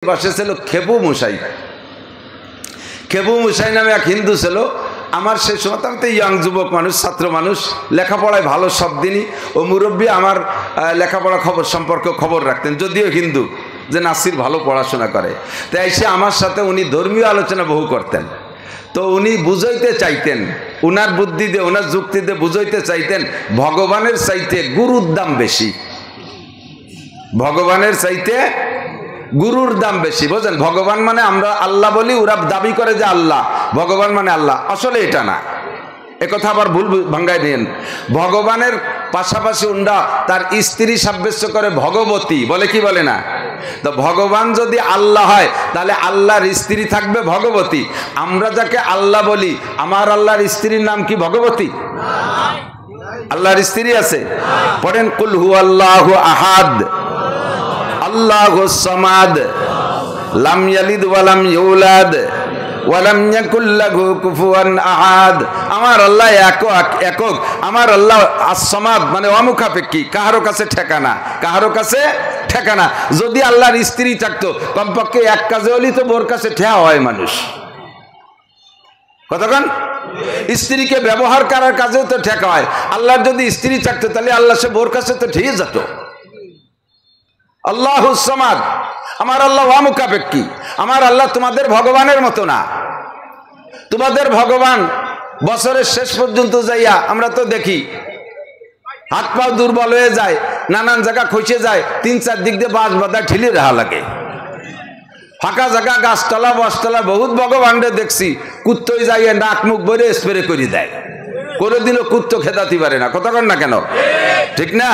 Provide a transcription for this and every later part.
পাশে ছিল খেবু মুসাই। খেবু মুসাই নামে এক হিন্দু ছিল। আমার সেই সময় আমি তো ইয়াং যুবক মানুষ, ছাত্র মানুষ, লেখাপড়ায় ভালো সব দিনই। ও মুরব্বী আমার লেখাপড়া খবর সম্পর্কে খবর রাখতেন, যদিও হিন্দু, যে নাসির ভালো পড়াশোনা করে। তাই এসে আমার সাথে উনি ধর্মীয় আলোচনা বহু করতেন। তো উনি বুঝাইতে চাইতেন, উনার বুদ্ধি দিয়ে ওনার যুক্তি দিয়ে বুঝাইতে চাইতেন ভগবানের চাইতে গুরুর দাম বেশি, ভগবানের চাইতে গুরুর দাম বেশি। বোঝেন, ভগবান মানে আমরা আল্লাহ বলি, ওরা দাবি করে যে আল্লাহ, ভগবান মানে আল্লাহ। আসলে এটা না, একথা আবার ভুল ভাঙ্গাই দিন। ভগবানের পাশাপাশি উন্ডা তার স্ত্রী সাব্যস্ত করে ভগবতী বলে, কি বলে না? তো ভগবান যদি আল্লাহ হয় তাহলে আল্লাহর স্ত্রী থাকবে ভগবতী। আমরা যাকে আল্লাহ বলি, আমার আল্লাহর স্ত্রীর নাম কি ভগবতী? আল্লাহর স্ত্রী আছে? পড়েন কুল হুয়াল্লাহু আহাদ আল্লাহুস সামাদ লাম ইয়ালিদ ওয়া লাম ইউলাদ ওয়া লাম ইয়াকুল লাহু কুফুয়ান আহাদ। আমার আল্লাহ একক, আমার আল্লাহ আস-সামাদ মানে অমুখাপেক্ষী, কাহারো কাছে ঠিকানা, কাহারো কাছে ঠিকানা। যদি আল্লাহর স্ত্রী থাকতো কমপক্ষে এক কাজে হলেই তো বোর কাছে ঠেয়া হয় মানুষ। কতক্ষণ স্ত্রীকে ব্যবহার করার কাজেও তো ঠেকা হয়। আল্লাহর যদি স্ত্রী থাকতো তাহলে আল্লাহ সে বোর কাছে তো ঠিয়ে যেত। আল্লাহুস সামাদ, আমার আল্লাহ অমুখাপেক্ষী। আমার আল্লাহ তোমাদের ভগবানের মতো না। তোমাদের ভগবান বছরের শেষ পর্যন্ত যাইয়া আমরা তো দেখি হাত পাও দুর্বল হয়ে যায়, নানান জায়গা খসে যায়, 3-4 দিক দিয়ে বাঁশ বাঁধা ঢিলে রাখা লাগে। ফাঁকা জায়গা, গাছতলা বসতলা বহুত ভগবানরে দেখছি কুত্তই যাইয়া নাক মুখ ভরে স্প্রে করে দেয়, কোনোদিনও কুত্তো খেদাতে পারে না। কতক্ষণ না কেন, ঠিক না?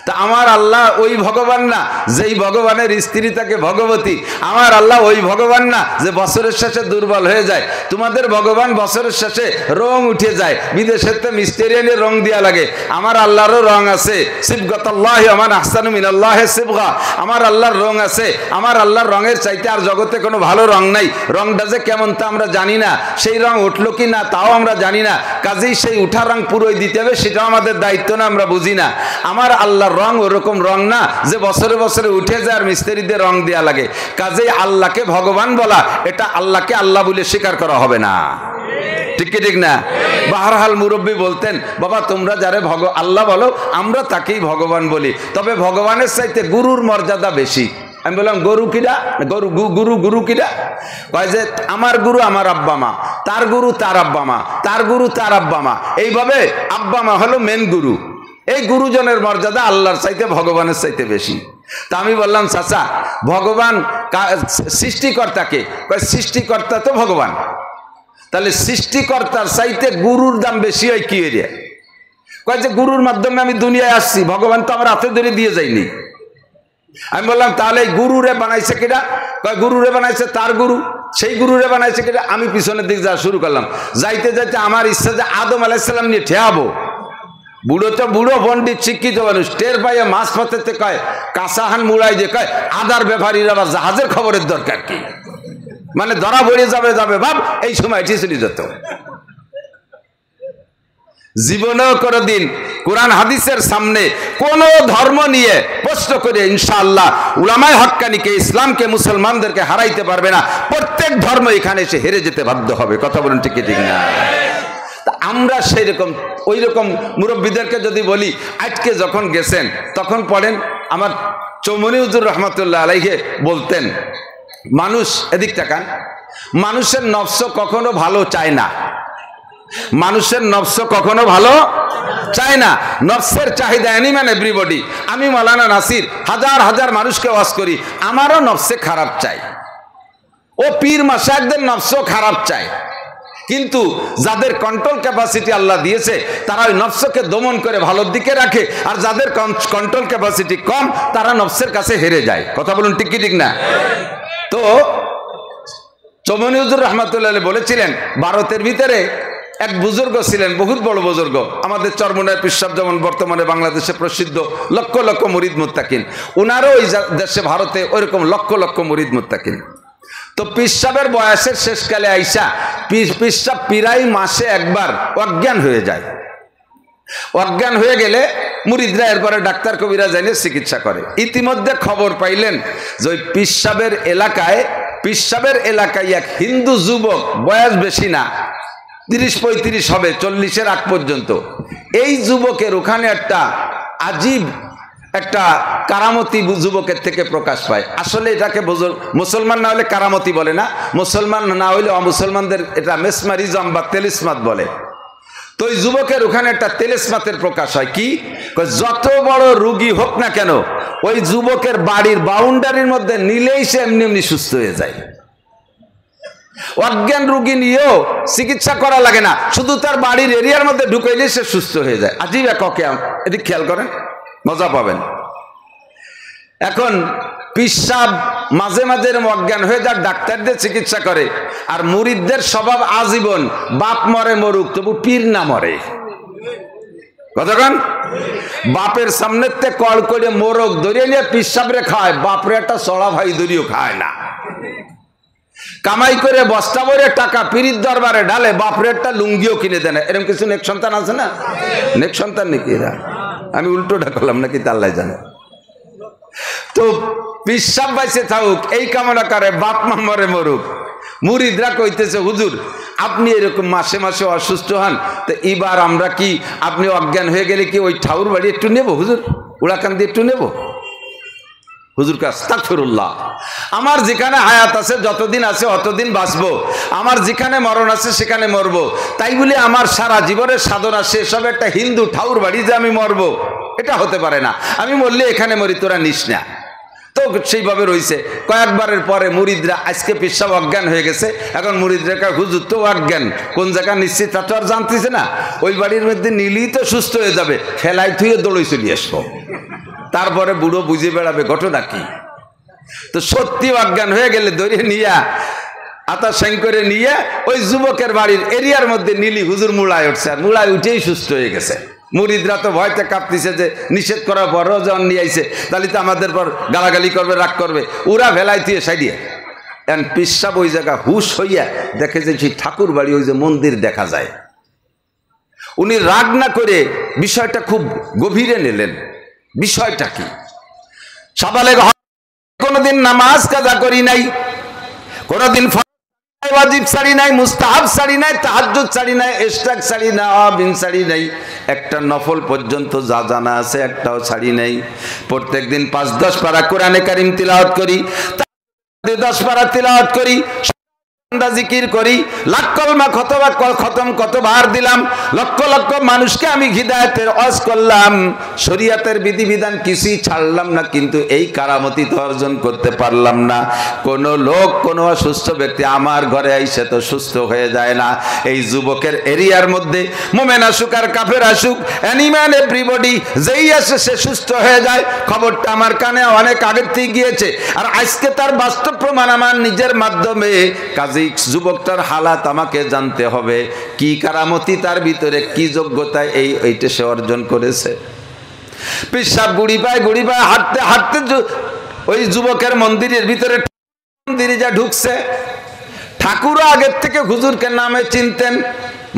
তা আমার আল্লাহ ওই ভগবান না যেই ভগবানের স্ত্রী তাকে ভগবতী। আমার আল্লাহ ওই ভগবান না যে বছরের শেষে দুর্বল হয়ে যায়। তোমাদের ভগবান বছরের শেষে রং উঠে যায়, বিদেশের তো মিস্ত্রি এনে রং দিয়া লাগে। আমার আল্লাহরও রং আছে, সিবগাতাল্লাহি ওয়া মান আহসানু মিনাল্লাহি সিবগা। আমার আল্লাহর রং আছে। আমার আল্লাহর রঙের চাইতে আর জগতে কোনো ভালো রং নাই। রংটা যে কেমন তা আমরা জানি না, সেই রং উঠলো কি না তাও আমরা জানি না। কাজেই সেই উঠা রং পুরোই দিতে হবে, সেটাও আমাদের দায়িত্ব না, আমরা বুঝি না। আমার আল্লাহর রং ওরকম রং না যে বছরে বছরে উঠে যায় আর মিস্ত্রিদের রং দেওয়া লাগে। কাজেই আল্লাহকে ভগবান বলা, এটা আল্লাহকে আল্লাহ বলে স্বীকার করা হবে না। ঠিক কি ঠিক না? বাহরহাল মুরব্বী বলতেন, বাবা তোমরা যারে আল্লাহ বলো আমরা তাকেই ভগবান বলি, তবে ভগবানের চাইতে গুরুর মর্যাদা বেশি। আমি বললাম গরু কিরা, গুরু কিরা? কয় যে আমার গুরু আমার আব্বা মা, তার গুরু তার আব্বা মা, তার গুরু তার আব্বা মা, এইভাবে আব্বা মা হলো মেন গুরু। এই গুরুজনের মর্যাদা আল্লাহর চাইতে ভগবানের চাইতে বেশি। তা আমি বললাম চাচা ভগবান সৃষ্টিকর্তাকে? কয় সৃষ্টিকর্তা তো ভগবান। তাহলে সৃষ্টিকর্তার চাইতে গুরুর দাম বেশি হয় কি এরিয়া? কয় যে গুরুর মাধ্যমে আমি দুনিয়ায় আসছি, ভগবান তো আমার হাতে ধরে দিয়ে যায়নি। আমি বললাম তাহলে গুরুরে বানাইছে কিনা? কয় গুরুরে বানাইছে তার গুরু, সেই গুরুরে বানাইছে কিনা? আমি পিছনের দিকে যাওয়া শুরু করলাম। যাইতে যাইতে আমার ইচ্ছা যে আদম আলাইহিস সালাম নিয়ে ঠেয়াবো। বুড়ো তো বুড়ো পণ্ডিত শিক্ষিত মানুষ, টের পাইয়া মাছ পাতে কয় কাঁচাহান মুড়াই দিয়ে কয় আদার ব্যাপারীর আবার জাহাজের খবরের দরকার কি? মানে ধরা পড়ে যাবে ভাব, এই সময় এটি চলে যেত। জীবনেও কোনদিন কোরআন হাদিসের সামনে কোন ধর্ম নিয়ে প্রশ্ন করে ইনশাআল্লাহ উলামায়ে হক্কানিকে, ইসলামকে, মুসলমানদেরকে হারাইতে পারবে না। প্রত্যেক ধর্ম এখানে এসে হেরে যেতে বাধ্য হবে। কথা বলুন ঠিক ঠিক না? আমরা সেই রকম ওই রকম মুরব্বীদেরকে যদি বলি, আজকে যখন গেছেন তখন পড়েন আমার চৌমনি হুজুর রহমতুল্লাহ আলাইহি বলতেন, মানুষ এদিক তাকান, মানুষের নফস কখনো ভালো চায় না। মানুষের নফস কখনো ভালো চায় না। নফসের চাহিদা অ্যানিম্যান এভরিবডি। আমি মাওলানা নাসির হাজার হাজার মানুষকে ওয়াজ করি, আমারও নফসে খারাপ চাই। ও পীর মাশায়েখদের নফসও খারাপ চায়। কিন্তু যাদের কন্ট্রোল ক্যাপাসিটি আল্লাহ দিয়েছে তারা ওই নফসকে দমন করে ভালোর দিকে রাখে, আর যাদের কন্ট্রোল ক্যাপাসিটি কম তারা নফসের কাছে হেরে যায়। কথা বলুন ঠিক কি ঠিক না? তো চৌমনি হুজুর রহমতুল্লাহ বলেছিলেন, ভারতের ভিতরে এক বুজুর্গ ছিলেন, বহুত বড় বুজুর্গ, আমাদের চরমনায় পীর সাহেব যেমন বর্তমানে বাংলাদেশে প্রসিদ্ধ, লক্ষ লক্ষ মুরিদ মুত্তাকিন। উনারও ওই দেশে ভারতে ওইরকম লক্ষ লক্ষ মুরিদ মুত্তাকিন। তো পীর সাহেবের বয়সের শেষকালে আইসা পীর সাহেব প্রায় মাসে একবার অজ্ঞান হয়ে যায়। অজ্ঞান হয়ে গেলে মুরিদরা এরপরে ডাক্তার কবিরা জানে চিকিৎসা করে। ইতিমধ্যে খবর পাইলেন যে ওই পিসাবের এলাকায় এক হিন্দু যুবক, বয়স বেশি না, 30-35 হবে, 40-এর আগ পর্যন্ত। এই যুবকের ওখানে একটা আজীব একটা কারামতি যুবকের থেকে প্রকাশ পায়। আসলে এটাকে মুসলমান না হলে কারামতি বলে না, মুসলমান না হইলে অমুসলমানদের এটা মেসমারিজম বা তেলিসমাত বলে। তো ওই যুবকের ওখানে একটা তেলিসমাতের প্রকাশ হয়। কি, যত বড় রুগী হোক না কেন ওই যুবকের বাড়ির বাউন্ডারির মধ্যে নিলেই সে এমনি এমনি সুস্থ হয়ে যায়। অজ্ঞান রুগী নিয়েও চিকিৎসা করা লাগে না, শুধু তার বাড়ির এরিয়ার মধ্যে ঢুকাইলে সে সুস্থ হয়ে যায়। আজীব এক অজ্ঞান, এটি খেয়াল করেন, মজা পাবেন। এখন পিসাব মাঝে মাঝে অজ্ঞান হয়ে যায়, ডাক্তারদের চিকিৎসা করে। আর মুরিদদের স্বভাব আজীবন বাপ মরে মরুক তবু পীর না মরে। কতক্ষণ বাপের সামনে কল করে মোরগ ধরিয়ে নিয়ে পিসাবরে খায়, বাপরে একটা চড়া ভাই ধরিয়েও খায় না। কামাই করে বস্তা ভরে টাকা পীরির দরবারে ঢালে, বাপরে একটা লুঙ্গিও কিনে দেয় না। এরকম কিছু নেক সন্তান আছে না? নেক সন্তান নাকি এরা? আমি উল্টোটা করলাম নাকি তা আল্লাহ জানে। তো পিসাব বাইসে থাকুক এই কামনা করে, বাপ মা মরে মরুক। মুরিদরা কইতেছে, হুজুর আপনি এরকম মাসে মাসে অসুস্থ হন, তো এবার আমরা কি আপনি অজ্ঞান হয়ে গেলে কি ওই ঠাউর বাড়ি একটু নেব হুজুর, উড়াকান্দি একটু নেব? হুজুর কা আস্তাগফিরুল্লাহ, আমার যেখানে হায়াত আছে যতদিন আছে অতদিন বাঁচবো, আমার যেখানে মরণ আছে সেখানে মরবো। তাই বলে আমার সারা জীবনের সাধনা শেষ হবে একটা হিন্দু ঠাউর বাড়ি যে আমি মরবো, এটা হতে পারে না। আমি মরলে এখানে মরি, তোরা নিস না। তো সেইভাবে রয়েছে। কয়েকবারের পরে মুরিদরা, আজকে পিসাব অজ্ঞান হয়ে গেছে, এখন মুরিদরা হুজুর তো অজ্ঞান, কোন জায়গা নিশ্চিত তা তো আর জানতেছে না, ওই বাড়ির মধ্যে নিলেই তো সুস্থ হয়ে যাবে, ফেলাই থুয়ে দৌড়ই চলে আসবো। তারপরে বুড়ো বুঝে বেড়াবে ঘটনা কি। তো সত্যি অজ্ঞান হয়ে গেলে ধরে নিয়া আতা সেং করে নিয়ে ওই যুবকের বাড়ির এরিয়ার মধ্যে নিলি, হুজুর মুড়ায় উঠছে, আর মুড়ায় উঠেই সুস্থ হয়ে গেছে। মুরিদরা তো ভয়তে কাঁপতেছে যে নিষেধ করার পরও যখন নিয়ে আইছে তাহলে তো আমাদের পর গালাগালি করবে, রাগ করবে, ওরা ভেলাই দিয়ে সাইডিয়ে। এন পিসাব ওই জায়গা হুশ হইয়া দেখে যে সেই ঠাকুর বাড়ি, ওই যে মন্দির দেখা যায়। উনি রাগ না করে বিষয়টা খুব গভীরে নিলেন। বিষয়টা কি? সাবালেগ কোনদিন নামাজ কাজা করি নাই, কোনদিন ওয়াজিব ছাড়ি নাই, মুস্তাহাব ছাড়ি নাই, তাহাজ্জুদ ছাড়ি নাই, ইশরাক ছাড়ি না, বিন ছাড়ি নাই, একটা নফল পর্যন্ত যা জানা আছে একটাও ছাড়ি নাই। প্রত্যেকদিন 5-10 পারা কোরআনে কারীম তিলাওয়াত করি, 10 পারা তিলাওয়াত করি, জিকির করি, লাখ কলমা খতম কতবার দিলাম, লক্ষ লক্ষ মানুষকে আমি হিদায়াতের ওয়াজ করলাম, শরীয়তের বিধিবিধান কিছুই ছাড়লাম না, কিন্তু এই কারামতি তো অর্জন করতে পারলাম না। কোন লোক, কোন অসুস্থ ব্যক্তি আমার ঘরে আইসে তো সুস্থ হয়ে যায় না। এই যুবকের এরিয়ার মধ্যে মোমেন আসুক আর কাফের আসুক, অ্যানিম্যাল এভরিবডি যেই আসে সে সুস্থ হয়ে যায়। খবরটা আমার কানে অনেক আগের থেকে গিয়েছে, আর আজকে তার বাস্তব প্রমাণ আমার নিজের মাধ্যমে। কাজী যুবকটার হালাত আমাকে জানতে হবে, কি কারামতি তার ভিতরে, কি যোগ্যতায় এইটা সে অর্জন করেছে। পিসাব গুড়ি পায় হাঁটতে হাঁটতে ওই যুবকের মন্দিরের ভিতরে মন্দিরে যা ঢুকছে। ঠাকুরও আগের থেকে হুজুরকে নামে চিনতেন,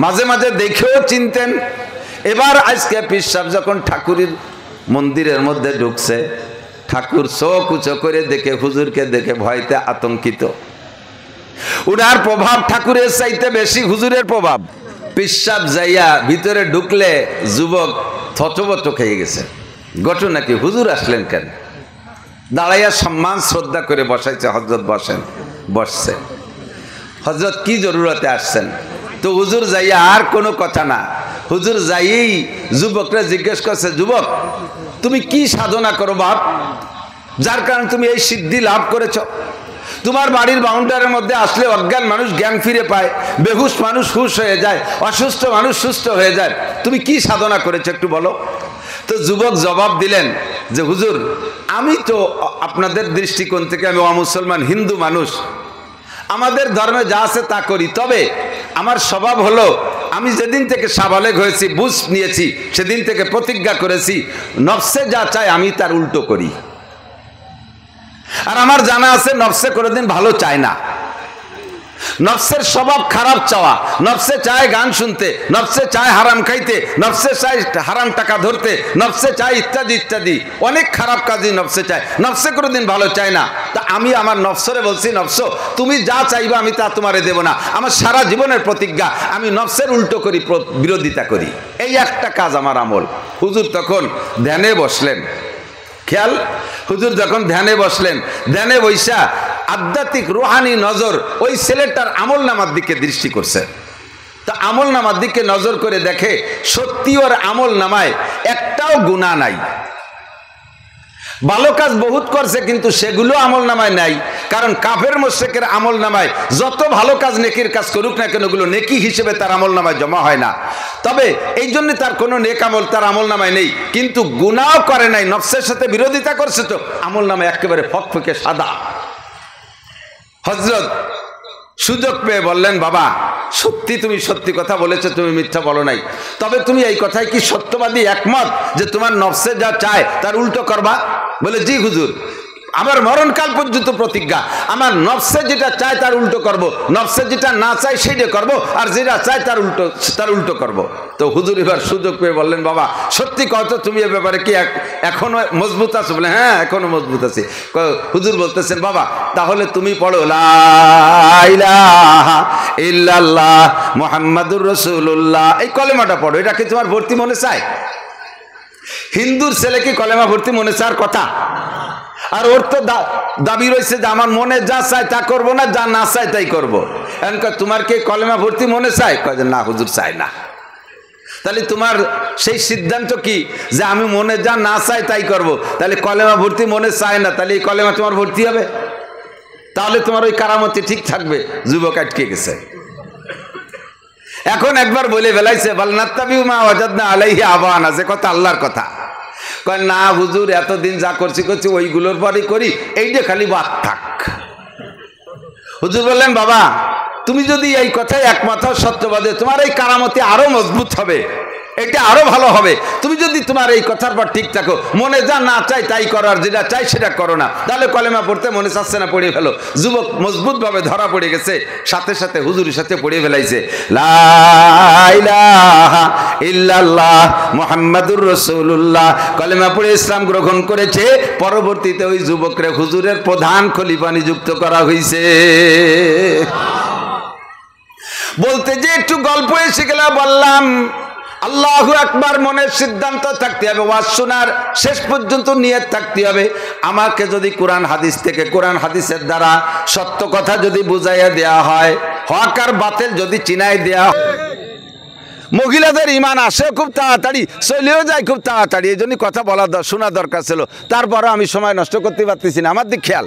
মাঝে মাঝে দেখেও চিনতেন। এবার আজকে পিসাব যখন ঠাকুরের মন্দিরের মধ্যে ঢুকছে, ঠাকুর চোখ উঁচু করে দেখে হুজুরকে দেখে ভয়তে আতঙ্কিত। উনার প্রভাব ঠাকুরের চাইতে বেশি হুজুরের প্রভাব। পিসাব যাইয়া ভিতরে ঢুকলে যুবক থতবত খেয়ে গেছে। ঘটনা কি? হুজুর আসলেন কেন? দাঁড়াইয়া সম্মান শ্রদ্ধা করে বসাইছে, হযরত বসেন। বসছে, হযরত কি জরুরতে আসছেন? তো হুজুর যাইয়া আর কোনো কথা না, হুজুর যাইয়েই যুবকরা জিজ্ঞেস করছে, যুবক তুমি কি সাধনা করো বাপ, যার কারণে তুমি এই সিদ্ধি লাভ করেছ? তোমার বাড়ির বাউন্ডারির মধ্যে আসলে অজ্ঞান মানুষ জ্ঞান ফিরে পায়, বেহুশ মানুষ হুশ হয়ে যায়, অসুস্থ মানুষ সুস্থ হয়ে যায়, তুমি কি সাধনা করেছো একটু বলো। তো যুবক জবাব দিলেন যে হুজুর, আমি তো আপনাদের দৃষ্টিকোণ থেকে আমি অমুসলমান হিন্দু মানুষ, আমাদের ধর্মে যা আছে তা করি, তবে আমার স্বভাব হলো আমি যেদিন থেকে সাবালেগ হয়েছি, বুঝ নিয়েছি, সেদিন থেকে প্রতিজ্ঞা করেছি নফসে যা চায় আমি তার উল্টো করি। আর আমার জানা আছে নফসে কোনোদিন ভালো চায় না। নফসের স্বভাব খারাপ চাওয়া, নফসে চায় গান শুনতে, নফসে চায় হারাম খাইতে, নফসে চায় হারাম টাকা ধরতে, নফসে চায় ইত্যাদি ইত্যাদি অনেক খারাপ কাজই নফসে চায়, নফসে কোনোদিন ভালো চায় না। তা আমি আমার নফসরে বলছি, নফস তুমি যা চাইবা আমি তা তোমারে দেব না। আমার সারা জীবনের প্রতিজ্ঞা, আমি নফসের উল্টো করি, বিরোধিতা করি। এই একটা কাজ আমার আমল। হুজুর তখন ধ্যানে বসলেন, খেয়াল, হুজুর যখন ধ্যানে বসলেন, ধ্যানে বৈশা আধ্যাত্মিক রুহানি নজর ওই ছেলেটার আমল নামার দিকে দৃষ্টি করছে। তা আমল নামার দিকে নজর করে দেখে সত্যি ওর আমল নামায় একটাও গুনাহ নাই। ভালো কাজ বহুত করছে কিন্তু সেগুলো আমল নামায় নাই, কারণ কাফের মুশরিকের আমল নামায় যত ভালো কাজ নেকির কাজ করুক না কেন ওগুলো নেকি হিসেবে তার আমল নামায় জমা হয় না। তবে এই জন্য তার কোনো নেক আমল তার আমল নামায় নেই, কিন্তু গুনাহ করে নাই, নফসের সাথে বিরোধিতা করছে তো আমল নামায় একেবারে ফকফকে সাদা। হযরত সুযোগ পেয়ে বললেন, বাবা সত্যি তুমি সত্যি কথা বলেছো, তুমি মিথ্যা বলো নাই, তবে তুমি এই কথায় কি সত্যবাদী একমত যে তোমার নফসে যা চায় তার উল্টো করবা? বলে জি হুজুর, আমার মরণকাল পর্যন্ত প্রতিজ্ঞা, আমার নফসে যেটা চায় তার উল্টো করব, নফসে যেটা না চায় সেটা করব, আর যেটা চায় তার উল্টো করব। তো হুজুর এবার সুযোগ পেয়ে বললেন, বাবা সত্যি কত তুমি এ ব্যাপারে কি এখনো মজবুত আছো? বলে হ্যাঁ এখনো মজবুত আছি। হুজুর বলতেছেন, বাবা তাহলে তুমি পড়ো লা ইলাহা ইল্লাল্লাহ মুহাম্মাদুর রাসূলুল্লাহ, এই কলেমাটা পড়ো। এটা কি তোমার ভর্তি মনে চায়? হিন্দুর ছেলে কি কলেমা ভর্তি মনে চাওয়ার কথা? আর ওর তো দাবি রয়েছে যে আমার মনে যা চায় তা করবো না, যা না চায় তাই করবো। এখন তোমার কি কলেমা ভর্তি মনে চায়? কয় যে না হুজুর চায় না। তাহলে তোমার সেই সিদ্ধান্ত কি যে আমি মনে যা না চাই তাই করব? তাহলে কলেমা ভর্তি মনে চায় না, তাহলে এই কলেমা তোমার ভর্তি হবে? তাহলে তোমার ওই কারামতি ঠিক থাকবে? যুবক আটকে গেছে। এখন একবার বলে বেলাইছে, বালনাত্তাবিউ মা ওয়াজাদনা আলাইহি আবানা, যে কথা আল্লাহর কথা। কয় না হুজুর এতদিন যা করছি ওইগুলোর পরই করি, এইটা খালি বাদ থাক। হুজুর বললেন, বাবা তুমি যদি এই কথায় একমত হও সত্যবাদে, তোমার এই কারামতি আরো মজবুত হবে, এটা আরো ভালো হবে। তুমি যদি তোমার এই কথার পর ঠিক থাকো, মনে যা না চাই তাই করো, আর যেটা চাই সেটা করো না, তাহলে কলেমা পড়তে মনে চাচ্ছে না, পড়ে ফেলো। যুবক মজবুত ভাবে ধরা পড়ে গেছে, সাথে সাথে হুজুরের সাথে পড়ে ফেলাইছে লা ইলাহা ইল্লাল্লাহ মুহাম্মাদুর রাসূলুল্লাহ, কলেমা পড়ে ইসলাম গ্রহণ করেছে। পরবর্তীতে ওই যুবকরে হুজুরের প্রধান খলিফা নিযুক্ত করা হয়েছে। বলতে যে একটু গল্প এসে গেল, বললাম আল্লাহু আকবার মনের সিদ্ধান্ত থাকতে হবে, ওয়াজ শোনার শেষ পর্যন্ত নিয়ত থাকতে হবে। আমাকে যদি কোরআন হাদিস থেকে, কোরআন হাদিসের দ্বারা সত্য কথা যদি বুঝাইয়া দেয়া হয়, হক আর বাতিল যদি চিনাই দেয়া হয়, মহিলাদের ইমান আসে খুব তাড়াতাড়ি, চলেও যায় খুব তাড়াতাড়ি। এই জন্যই কথা বলা শোনা দরকার ছিল। তারপরে আমি সময় নষ্ট করতে পারতেছি না, আমার দিক খেয়াল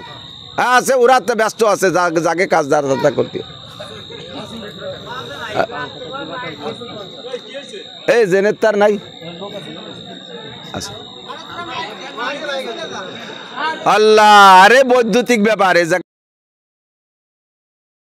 আছে, ওরা তো ব্যস্ত আছে, যাকে কাজ দাঁড়া করতে। এই জেনের তার নাই, আল্লাহ আরে বৈদ্যুতিক ব্যাপার।